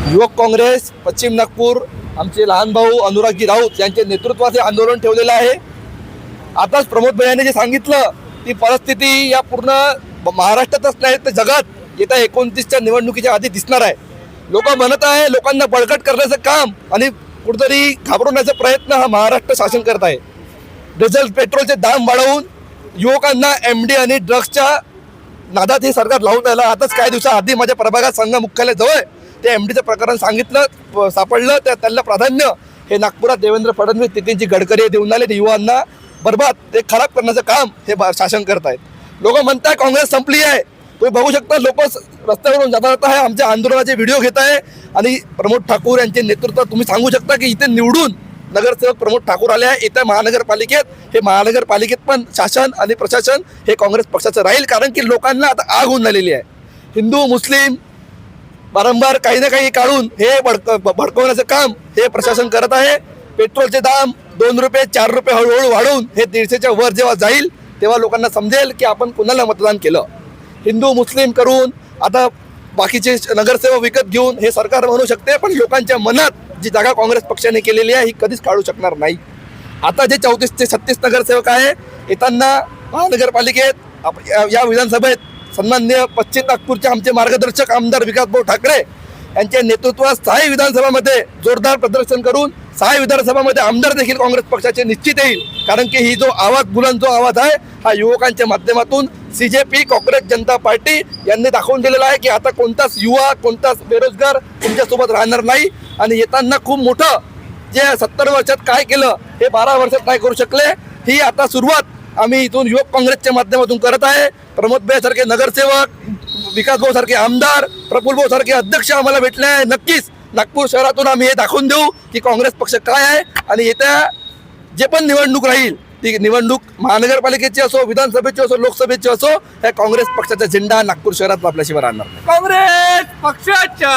युवक काँग्रेस पश्चिम नागपूर आमचे लहान भाऊ अनुरागजी राऊत यांच्या नेतृत्वात हे आंदोलन ठेवलेलं आहे। आताच प्रमोद भैयाने जे सांगितलं ती परिस्थिती या पूर्ण महाराष्ट्रातच नाही तर जगात येत्या 29च्या निवडणुकीच्या आधी दिसणार आहे। लोक म्हणत आहे लोकांना बळकट करण्याचं काम आणि कुठेतरी घाबरवण्याचा प्रयत्न हा महाराष्ट्र शासन करत आहे। डिझेल पेट्रोलचे दाम वाढवून युवकांना एमडी आणि ड्रग्सच्या नादात हे सरकार लावून राहिलं। आताच काही दिवसाआधी माझ्या प्रभागात संघ मुख्यालयाजवळ ते एमडीचं प्रकरण सांगितलं सापडलं तर त्याला प्राधान्य हे नागपुरात देवेंद्र फडणवीस नितीनजी गडकरी देऊन आले। युवांना बरबाद ते खराब करण्याचं काम हे शासन करत आहेत। लोक म्हणतात काँग्रेस संपली आहे। तुम्ही बघू शकता लोक रस्त्यावरून जाता आहे आमच्या आंदोलनाचे व्हिडिओ घेत आहे आणि प्रमोद ठाकूर यांचे नेतृत्व तुम्ही सांगू शकता की इथे निवडून नगरसेवक प्रमोद ठाकूर आले आहे। इथे महानगरपालिकेत हे महानगरपालिकेत पण शासन आणि प्रशासन हे काँग्रेस पक्षाचं राहील कारण की लोकांना आता आग होऊन झालेली आहे। हिंदू मुस्लिम वारंवार काही ना काही काढून हे भडकवण्याचं काम हे प्रशासन करत आहे। पेट्रोलचे दाम 2 रुपये 4 रुपये हळूहळू वाढवून हे 150च्या वर जेव्हा जाईल तेव्हा लोकांना समजेल की आपण कुणाला मतदान केलं। हिंदू मुस्लिम करून आता बाकीचे नगरसेवक विकत घेऊन हे सरकार म्हणू शकते पण लोकांच्या मनात जी जागा काँग्रेस पक्षाने केलेली आहे ही कधीच काढू शकणार नाही। आता जे 34 ते 36 नगरसेवक आहे येताना महानगरपालिकेत या विधानसभेत सन्माननीय पश्चिम नागपूरचे आमचे मार्गदर्शक आमदार विकासभाऊ ठाकरे यांच्या नेतृत्वात 6 विधानसभामध्ये जोरदार प्रदर्शन करून 6 विधानसभामध्ये आमदार देखील काँग्रेस पक्षाचे निश्चित येईल कारण की ही जो आवाज बुलंद जो आवाज आहे हा युवकांच्या माध्यमातून CJP काँग्रेस जनता पार्टी यांनी दाखवून दिलेला आहे की आता कोणताच युवा कोणताच बेरोजगार तुमच्यासोबत राहणार नाही। आणि येताना खूप मोठं जे 70 वर्षात काय केलं हे 12 वर्षात नाही करू शकले ही आता सुरुवात आम्ही इथून युवक काँग्रेसच्या माध्यमातून करत आहे। प्रमोद भाई सारखे नगरसेवक विकास भाऊ सारखे आमदार प्रफुल्ल भाऊ सारखे अध्यक्ष आम्हाला भेटले आहे। नक्कीच नागपूर शहरातून आम्ही हे दाखवून देऊ की काँग्रेस पक्ष काय आहे आणि येत्या जे पण निवडणूक राहील ती निवडणूक महानगरपालिकेची असो विधानसभेची असो लोकसभेची असो या काँग्रेस पक्षाचा झेंडा नागपूर शहरात आपल्याशिवाय राहणार नाही। काँग्रेस पक्षाच्या